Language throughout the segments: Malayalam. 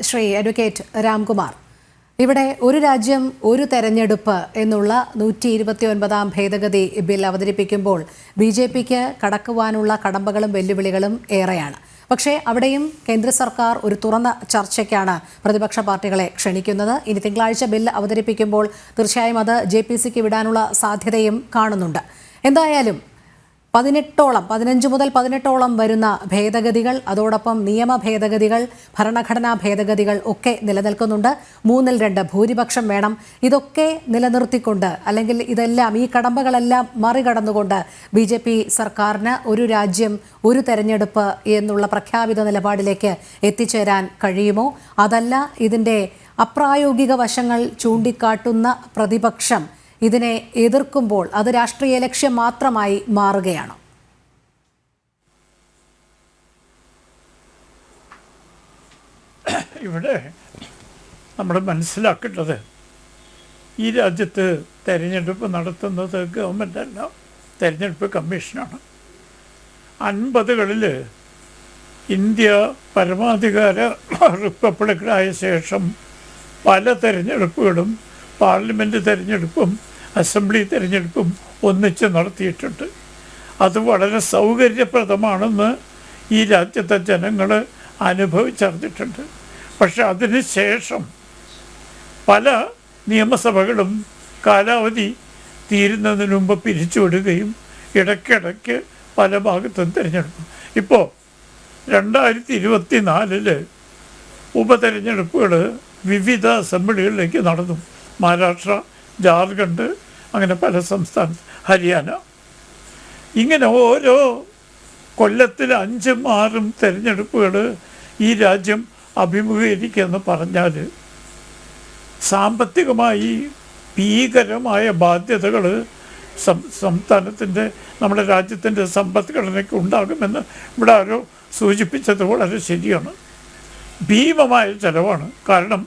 ശ്രീ അഡ്വക്കേറ്റ് രാംകുമാർ. ഇവിടെ ഒരു രാജ്യം ഒരു തെരഞ്ഞെടുപ്പ് എന്നുള്ള 129 ഭേദഗതി ബിൽ അവതരിപ്പിക്കുമ്പോൾ BJPക്ക് കടക്കുവാനുള്ള കടമ്പകളും വെല്ലുവിളികളും ഏറെയാണ്. പക്ഷേ അവിടെയും കേന്ദ്ര സർക്കാർ ഒരു തുറന്ന ചർച്ചയ്ക്കാണ് പ്രതിപക്ഷ പാർട്ടികളെ ക്ഷണിക്കുന്നത്. ഇനി തിങ്കളാഴ്ച ബിൽ അവതരിപ്പിക്കുമ്പോൾ തീർച്ചയായും അത് JPCക്ക് വിടാനുള്ള സാധ്യതയും കാണുന്നുണ്ട്. എന്തായാലും 15 മുതൽ 18 വരുന്ന ഭേദഗതികൾ, അതോടൊപ്പം നിയമ ഭേദഗതികൾ, ഭരണഘടനാ ഭേദഗതികൾ ഒക്കെ നിലനിൽക്കുന്നുണ്ട്. 3/2 ഭൂരിപക്ഷം വേണം. ഇതൊക്കെ നിലനിർത്തിക്കൊണ്ട്, അല്ലെങ്കിൽ ഇതെല്ലാം, ഈ കടമ്പകളെല്ലാം മറികടന്നുകൊണ്ട് BJP സർക്കാരിന് ഒരു രാജ്യം ഒരു തെരഞ്ഞെടുപ്പ് എന്നുള്ള പ്രഖ്യാപിത നിലപാടിലേക്ക് എത്തിച്ചേരാൻ കഴിയുമോ? അതല്ല, ഇതിൻ്റെ അപ്രായോഗിക വശങ്ങൾ ചൂണ്ടിക്കാട്ടുന്ന പ്രതിപക്ഷം ഇതിനെ എതിർക്കുമ്പോൾ അത് രാഷ്ട്രീയ ലക്ഷ്യം മാത്രമായി മാറുകയാണോ? ഇവിടെ നമ്മൾ മനസ്സിലാക്കേണ്ടത്, ഈ രാജ്യത്ത് തെരഞ്ഞെടുപ്പ് നടത്തുന്നത് ഗവൺമെൻറ് അല്ല, തെരഞ്ഞെടുപ്പ് കമ്മീഷനാണ്. 50കളിൽ ഇന്ത്യ പരമാധികാര റിപ്പബ്ലിക്കായ ശേഷം പല തെരഞ്ഞെടുപ്പുകളും, പാർലമെൻറ്റ് തെരഞ്ഞെടുപ്പും അസംബ്ലി തെരഞ്ഞെടുപ്പും ഒന്നിച്ച് നടത്തിയിട്ടുണ്ട്. അത് വളരെ സൗകര്യപ്രദമാണെന്ന് ഈ രാജ്യത്തെ ജനങ്ങൾ അനുഭവിച്ചറിഞ്ഞിട്ടുണ്ട്. പക്ഷെ അതിന് ശേഷം പല നിയമസഭകളും കാലാവധി തീരുന്നതിന് മുമ്പ് പിരിച്ചുവിടുകയും ഇടയ്ക്കിടയ്ക്ക് പല ഭാഗത്തും തിരഞ്ഞെടുക്കും. ഇപ്പോൾ 2024 ഉപതെരഞ്ഞെടുപ്പുകൾ വിവിധ അസംബ്ലികളിലേക്ക് നടന്നു. മഹാരാഷ്ട്ര, ജാർഖണ്ഡ്, അങ്ങനെ പല സംസ്ഥാനം, ഹരിയാന. ഇങ്ങനെ ഓരോ കൊല്ലത്തിൽ 5ഉം 6ഉം തിരഞ്ഞെടുപ്പുകൾ ഈ രാജ്യം അഭിമുഖീകരിക്കുമെന്ന് പറഞ്ഞാൽ സാമ്പത്തികമായി ഭീകരമായ ബാധ്യതകൾ സംസ്ഥാനത്തിൻ്റെ, നമ്മുടെ രാജ്യത്തിൻ്റെ സമ്പദ്ഘടനയ്ക്ക് ഉണ്ടാകുമെന്ന് ഇവിടെ ആരോ സൂചിപ്പിച്ചത് വളരെ ശരിയാണ്. ഭീമമായ ചെലവാണ്. കാരണം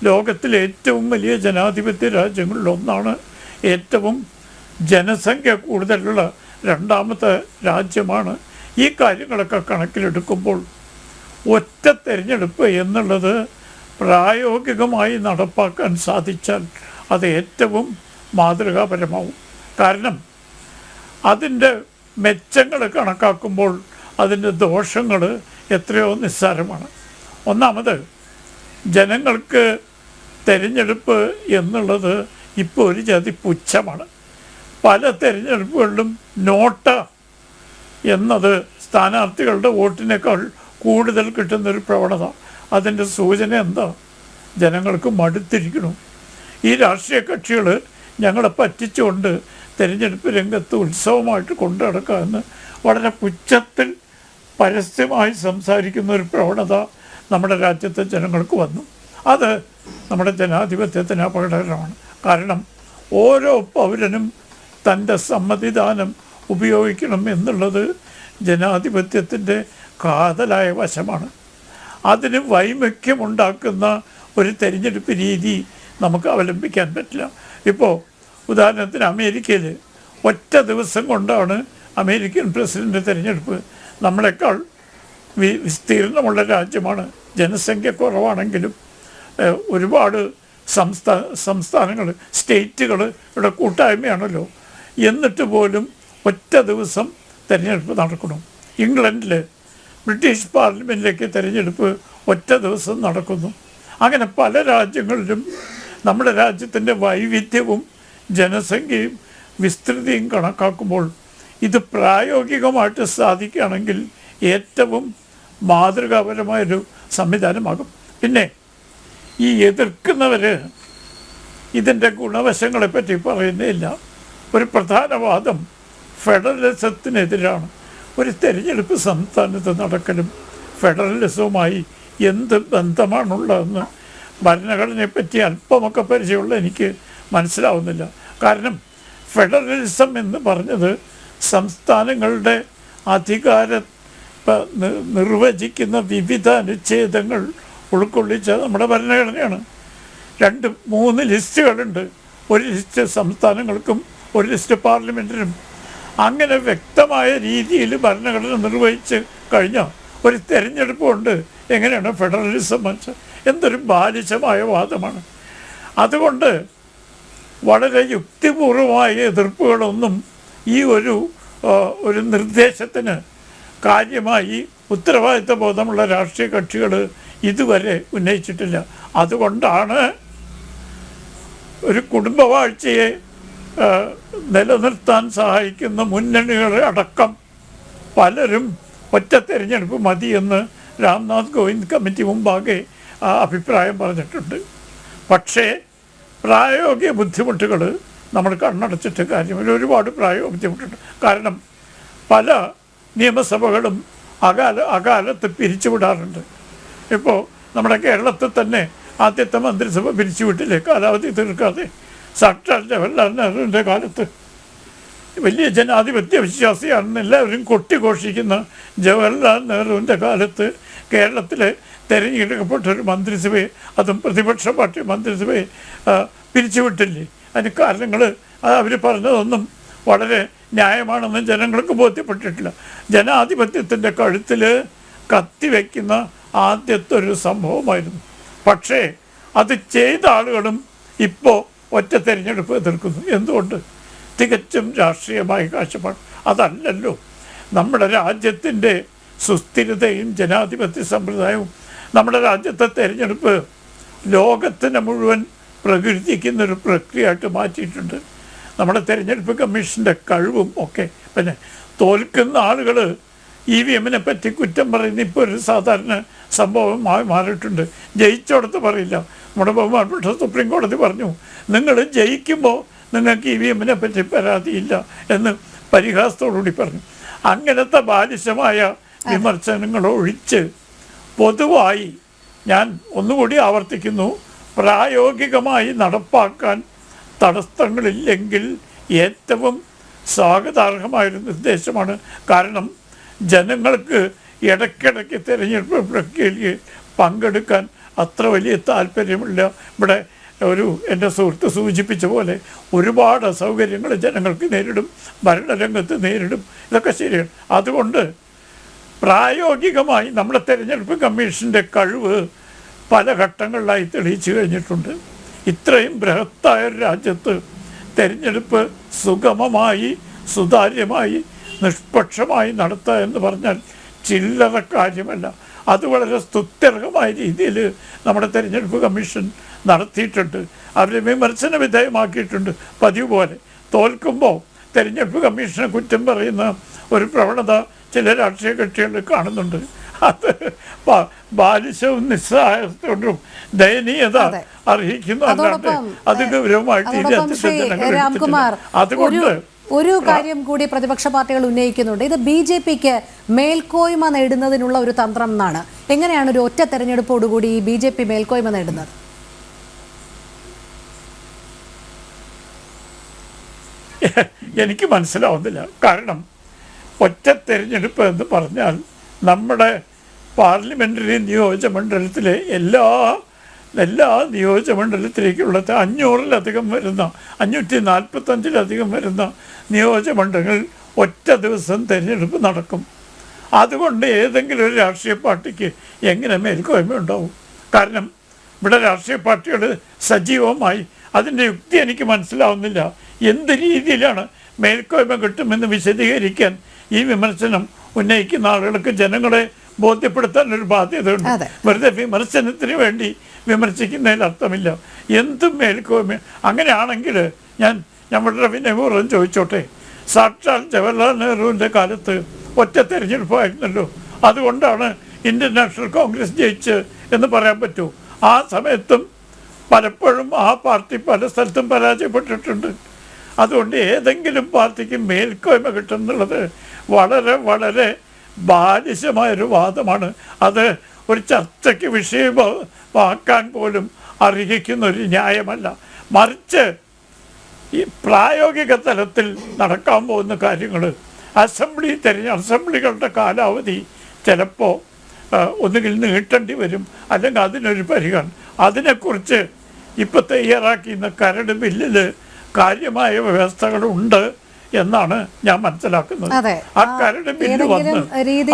ലോകത്തിലെ ഏറ്റവും വലിയ ജനാധിപത്യ രാജ്യങ്ങളിലൊന്നാണ്, ഏറ്റവും ജനസംഖ്യ കൂടുതലുള്ള 2ാമത്തെ രാജ്യമാണ്. ഈ കാര്യങ്ങളൊക്കെ കണക്കിലെടുക്കുമ്പോൾ ഒറ്റ തെരഞ്ഞെടുപ്പ് എന്നുള്ളത് പ്രായോഗികമായി നടപ്പാക്കാൻ സാധിച്ചാൽ അത് ഏറ്റവും മാതൃകാപരമാവും. കാരണം അതിൻ്റെ മെച്ചങ്ങൾ കണക്കാക്കുമ്പോൾ അതിൻ്റെ ദോഷങ്ങൾ എത്രയോ നിസ്സാരമാണ്. ഒന്നാമത്, ജനങ്ങൾക്ക് തെരഞ്ഞെടുപ്പ് എന്നുള്ളത് ഇപ്പോൾ ഒരു ജാതി പുച്ഛമാണ്. പല തെരഞ്ഞെടുപ്പുകളിലും നോട്ട എന്നത് സ്ഥാനാർത്ഥികളുടെ വോട്ടിനേക്കാൾ കൂടുതൽ കിട്ടുന്നൊരു പ്രവണത. അതിൻ്റെ സൂചന എന്താ? ജനങ്ങൾക്ക് മടുത്തിരിക്കണം. ഈ രാഷ്ട്രീയ കക്ഷികൾ ഞങ്ങളെ പറ്റിച്ചുകൊണ്ട് തെരഞ്ഞെടുപ്പ് രംഗത്ത് ഉത്സവമായിട്ട് കൊണ്ടു നടക്കാമെന്ന് വളരെ പുച്ഛത്തിൽ പരസ്യമായി സംസാരിക്കുന്ന ഒരു പ്രവണത നമ്മുടെ രാജ്യത്തെ ജനങ്ങൾക്ക് വന്നു. അത് നമ്മുടെ ജനാധിപത്യത്തിന് അപകടകരമാണ്. കാരണം ഓരോ പൗരനും തൻ്റെ സമ്മതിദാനം ഉപയോഗിക്കണം എന്നുള്ളത് ജനാധിപത്യത്തിൻ്റെ കാതലായ വശമാണ്. അതിന് വൈമുഖ്യമുണ്ടാക്കുന്ന ഒരു തെരഞ്ഞെടുപ്പ് രീതി നമുക്ക് അവലംബിക്കാൻ പറ്റില്ല. ഇപ്പോൾ ഉദാഹരണത്തിന് അമേരിക്കയിൽ ഒറ്റ ദിവസം കൊണ്ടാണ് അമേരിക്കൻ പ്രസിഡൻ്റ് തെരഞ്ഞെടുപ്പ്. നമ്മളെക്കാൾ വിസ്തീർണമുള്ള രാജ്യമാണ്, ജനസംഖ്യ കുറവാണെങ്കിലും ഒരുപാട് സംസ്ഥാനങ്ങൾ, സ്റ്റേറ്റുകൾ ഇവിടെ കൂട്ടായ്മയാണല്ലോ. എന്നിട്ട് പോലും ഒറ്റ ദിവസം തിരഞ്ഞെടുപ്പ് നടക്കണം. ഇംഗ്ലണ്ടിൽ ബ്രിട്ടീഷ് പാർലമെൻറ്റിലേക്ക് തിരഞ്ഞെടുപ്പ് ഒറ്റ ദിവസം നടക്കുന്നു. അങ്ങനെ പല രാജ്യങ്ങളിലും നമ്മുടെ രാജ്യത്തിൻ്റെ വൈവിധ്യവും ജനസംഖ്യയും വിസ്തൃതിയും കണക്കാക്കുമ്പോൾ ഇത് പ്രായോഗികമായിട്ട് സാധിക്കുകയാണെങ്കിൽ ഏറ്റവും മാതൃകാപരമായൊരു സംവിധാനമാകും. പിന്നെ ഈ എതിർക്കുന്നവർ ഇതിൻ്റെ ഗുണവശങ്ങളെപ്പറ്റി പറയുന്നില്ല. ഒരു പ്രധാന വാദം ഫെഡറലിസത്തിനെതിരാണ്. ഒരു തെരഞ്ഞെടുപ്പ് സംസ്ഥാനത്ത് നടക്കലും ഫെഡറലിസവുമായി എന്ത് ബന്ധമാണുള്ളതെന്ന് ഭരണഘടനയെപ്പറ്റി അല്പമൊക്കെ പരിചയമുള്ള എനിക്ക് മനസ്സിലാവുന്നില്ല. കാരണം ഫെഡറലിസം എന്ന് പറഞ്ഞത് സംസ്ഥാനങ്ങളുടെ അധികാരം നിർവചിക്കുന്ന വിവിധ അനുച്ഛേദങ്ങൾ ഉൾക്കൊള്ളിച്ച നമ്മുടെ ഭരണഘടനയാണ്. 2-3 ലിസ്റ്റുകളുണ്ട്. ഒരു ലിസ്റ്റ് സംസ്ഥാനങ്ങൾക്കും ഒരു ലിസ്റ്റ് പാർലമെൻറ്റിനും. അങ്ങനെ വ്യക്തമായ രീതിയിൽ ഭരണഘടന നിർവഹിച്ച് കഴിഞ്ഞാൽ ഒരു തെരഞ്ഞെടുപ്പ് കൊണ്ട് എങ്ങനെയാണ് ഫെഡറലിസം വെച്ചാൽ എന്തൊരു ബാലിശമായ വാദമാണ്. അതുകൊണ്ട് വളരെ യുക്തിപൂർവമായ എതിർപ്പുകളൊന്നും ഈ ഒരു നിർദ്ദേശത്തിന് കാര്യമായി ഉത്തരവാദിത്ത ബോധമുള്ള രാഷ്ട്രീയ കക്ഷികൾ ഇതുവരെ ഉന്നയിച്ചിട്ടില്ല. അതുകൊണ്ടാണ് ഒരു കുടുംബവാഴ്ചയെ നിലനിർത്താൻ സഹായിക്കുന്ന മുന്നണികളെ അടക്കം പലരും ഒറ്റ തെരഞ്ഞെടുപ്പ് മതിയെന്ന് രാംനാഥ് കോവിന്ദ് കമ്മിറ്റി മുമ്പാകെ അഭിപ്രായം പറഞ്ഞിട്ടുണ്ട്. പക്ഷേ പ്രായോഗിക ബുദ്ധിമുട്ടുകൾ നമ്മൾ കണ്ണടച്ചിട്ട് കാര്യമില്ല. ഒരുപാട് പ്രായോഗിക ബുദ്ധിമുട്ടുണ്ട്. കാരണം പല നിയമസഭകളും അകാലത്ത് പിരിച്ചുവിടാറുണ്ട്. ഇപ്പോൾ നമ്മുടെ കേരളത്തിൽ തന്നെ ആദ്യത്തെ മന്ത്രിസഭ പിരിച്ചുവിട്ടില്ലേ കാലാവധി തീർക്കാതെ. സാക്ഷാൽ ജവഹർലാൽ നെഹ്റുവിൻ്റെ കാലത്ത് വലിയ ജനാധിപത്യ വിശ്വാസിയാണെന്ന് എല്ലാവരും കൊട്ടിഘോഷിക്കുന്ന ജവഹർലാൽ നെഹ്റുവിൻ്റെ കാലത്ത് കേരളത്തിലെ തിരഞ്ഞെടുക്കപ്പെട്ടൊരു മന്ത്രിസഭയെ, അതും പ്രതിപക്ഷ പാർട്ടി മന്ത്രിസഭയെ പിരിച്ചുവിട്ടില്ലേ. അതിന് കാരണങ്ങൾ അവർ പറഞ്ഞതൊന്നും വളരെ ന്യായമാണെന്ന് ജനങ്ങൾക്ക് ബോധ്യപ്പെട്ടിട്ടില്ല. ജനാധിപത്യത്തിൻ്റെ കഴുത്തിൽ കത്തിവെക്കുന്ന ആദ്യത്തെ ഒരു സംഭവമായിരുന്നു. പക്ഷേ അത് ചെയ്ത ആളുകളും ഇപ്പോൾ ഒറ്റ തിരഞ്ഞെടുപ്പ് എതിർക്കുന്നു. എന്തുകൊണ്ട്? തികച്ചും രാഷ്ട്രീയമായ കാഴ്ചപ്പാട്. അതല്ലല്ലോ നമ്മുടെ രാജ്യത്തിൻ്റെ സുസ്ഥിരതയും ജനാധിപത്യ സമ്പ്രദായവും. നമ്മുടെ രാജ്യത്തെ തിരഞ്ഞെടുപ്പ് ലോകത്തിനെ മുഴുവൻ പ്രകീർത്തിക്കുന്നൊരു പ്രക്രിയയായിട്ട് മാറ്റിയിട്ടുണ്ട്. നമ്മുടെ തിരഞ്ഞെടുപ്പ് കമ്മീഷൻ്റെ കഴിവും ഒക്കെ. പിന്നെ തോൽക്കുന്ന ആളുകൾ EVM-നെ പറ്റി കുറ്റം പറയുന്ന ഇപ്പോൾ ഒരു സാധാരണ സംഭവമായി മാറിയിട്ടുണ്ട്. ജയിച്ചോടത്ത് പറയില്ല. നമ്മുടെ ബഹുമാനപ്പെട്ട സുപ്രീം കോടതി പറഞ്ഞു, നിങ്ങൾ ജയിക്കുമ്പോൾ നിങ്ങൾക്ക് EVM-നെ പറ്റി പരാതിയില്ല എന്ന് പരിഹാസത്തോടുകൂടി പറഞ്ഞു. അങ്ങനത്തെ ബാലിശമായ വിമർശനങ്ങൾ ഒഴിച്ച് പൊതുവായി ഞാൻ ഒന്നുകൂടി ആവർത്തിക്കുന്നു, പ്രായോഗികമായി നടപ്പാക്കാൻ തടസ്സങ്ങളില്ലെങ്കിൽ ഏറ്റവും സ്വാഗതാർഹമായൊരു നിർദ്ദേശമാണ്. കാരണം ജനങ്ങൾക്ക് ഇടയ്ക്കിടയ്ക്ക് തിരഞ്ഞെടുപ്പ് പ്രക്രിയയിൽ പങ്കെടുക്കാൻ അത്ര വലിയ താല്പര്യമില്ല. ഇവിടെ എൻ്റെ സുഹൃത്ത് സൂചിപ്പിച്ച പോലെ ഒരുപാട് അസൗകര്യങ്ങൾ ജനങ്ങൾക്ക് നേരിടും, ഭരണരംഗത്ത് നേരിടും. ഇതൊക്കെ ശരിയാണ്. അതുകൊണ്ട് പ്രായോഗികമായി നമ്മുടെ തിരഞ്ഞെടുപ്പ് കമ്മീഷൻ്റെ കഴിവ് പല ഘട്ടങ്ങളിലായി തെളിയിച്ചു കഴിഞ്ഞിട്ടുണ്ട്. ഇത്രയും ബൃഹത്തായ ഒരു രാജ്യത്ത് തിരഞ്ഞെടുപ്പ് സുഗമമായി സുതാര്യമായി നിഷ്പക്ഷമായി നടത്തുക എന്ന് പറഞ്ഞാൽ ചില്ലറ കാര്യമല്ല. അത് വളരെ സ്തുത്യർഹമായ രീതിയിൽ നമ്മുടെ തിരഞ്ഞെടുപ്പ് കമ്മീഷൻ നടത്തിയിട്ടുണ്ട്. അവരെ വിമർശന വിധേയമാക്കിയിട്ടുണ്ട്. പതിവ് പോലെ തോൽക്കുമ്പോൾ തിരഞ്ഞെടുപ്പ് കമ്മീഷനെ കുറ്റം പറയുന്ന ഒരു പ്രവണത ചില രാഷ്ട്രീയ കക്ഷികൾ കാണുന്നുണ്ട്. അത് ബാലിശവും നിസ്സഹായത്തോടും ദയനീയത അർഹിക്കുന്നു. അല്ലാണ്ട് അത് ഗൗരവമായിട്ട് രാംകുമാർ, അതുകൊണ്ട് ഒരു കാര്യം കൂടി പ്രതിപക്ഷ പാർട്ടികൾ ഉന്നയിക്കുന്നുണ്ട്. ഇത് BJPക്ക് മേൽക്കോയ്മ നേടുന്നതിനുള്ള ഒരു തന്ത്രം എന്നാണ്. എങ്ങനെയാണ് ഒരു ഒറ്റ തെരഞ്ഞെടുപ്പോടുകൂടി ഈ BJP മേൽക്കോയ്മ നേടുന്നത്? എനിക്ക് മനസ്സിലാവുന്നില്ല. കാരണം ഒറ്റ തെരഞ്ഞെടുപ്പ് എന്ന് പറഞ്ഞാൽ നമ്മുടെ പാർലമെൻ്ററി നിയോജകമണ്ഡലത്തിലെ എല്ലാ നിയോജകമണ്ഡലത്തിലേക്കുള്ള 500-ലധികം വരുന്ന 545-ലധികം വരുന്ന നിയോജകമണ്ഡലങ്ങൾ ഒറ്റ ദിവസം തിരഞ്ഞെടുപ്പ് നടക്കും. അതുകൊണ്ട് ഏതെങ്കിലും ഒരു രാഷ്ട്രീയ പാർട്ടിക്ക് എങ്ങനെ മേൽക്കോയ്മ ഉണ്ടാവും? കാരണം ഇവിടെ രാഷ്ട്രീയ പാർട്ടികൾ സജീവമായി. അതിൻ്റെ യുക്തി എനിക്ക് മനസ്സിലാവുന്നില്ല. എന്ത് രീതിയിലാണ് മേൽക്കോയ്മ കിട്ടുമെന്ന് വിശദീകരിക്കാൻ ഈ വിമർശനം ഉന്നയിക്കുന്ന ആളുകൾക്ക് ജനങ്ങളെ ബോധ്യപ്പെടുത്താൻ ഒരു ബാധ്യതയുണ്ട്. വെറുതെ വിമർശനത്തിന് വേണ്ടി വിമർശിക്കുന്നതിൽ അർത്ഥമില്ല. എന്തും മേൽക്കോയ്മ. അങ്ങനെയാണെങ്കിൽ ഞാൻ വളരെ വിനയപൂർവ്വം ചോദിച്ചോട്ടെ, സാക്ഷാൽ ജവഹർലാൽ നെഹ്റുവിൻ്റെ കാലത്ത് ഒറ്റ തെരഞ്ഞെടുപ്പായിരുന്നല്ലോ. അതുകൊണ്ടാണ് ഇന്ത്യൻ നാഷണൽ കോൺഗ്രസ് ജയിച്ച് എന്ന് പറയാൻ പറ്റൂ. ആ സമയത്തും പലപ്പോഴും ആ പാർട്ടി പല സ്ഥലത്തും പരാജയപ്പെട്ടിട്ടുണ്ട്. അതുകൊണ്ട് ഏതെങ്കിലും പാർട്ടിക്ക് മേൽക്കോയ്മ കിട്ടുന്നുള്ളത് വളരെ വളരെ ബാലിശമായൊരു വാദമാണ്. അത് ഒരു ചർച്ചയ്ക്ക് വിഷയമാക്കാൻ പോലും അർഹിക്കുന്ന ഒരു ന്യായമല്ല. മറിച്ച് ഈ പ്രായോഗിക തലത്തിൽ നടക്കാൻ പോകുന്ന കാര്യങ്ങൾ അസംബ്ലികളുടെ കാലാവധി ചിലപ്പോൾ ഒന്നുകിൽ നീട്ടേണ്ടി വരും, അല്ലെങ്കിൽ അതിനൊരു പരിഗണന. അതിനെക്കുറിച്ച് ഇപ്പോൾ തയ്യാറാക്കിയ കരട് ബില്ലിൽ കാര്യമായ വ്യവസ്ഥകളുണ്ട് എന്നാണ് ഞാൻ മനസ്സിലാക്കുന്നത്. ആ കരട് ബില്ല് വന്ന്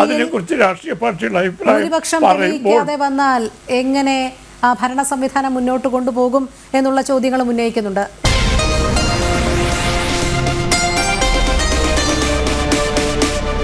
അതിനെക്കുറിച്ച് രാഷ്ട്രീയ പാർട്ടികളുടെ അഭിപ്രായം പറയുമ്പോൾ വന്നാൽ എങ്ങനെ ഭരണ സംവിധാനം മുന്നോട്ട് കൊണ്ടുപോകും എന്നുള്ള ചോദ്യങ്ങളും ഉന്നയിക്കുന്നുണ്ട്.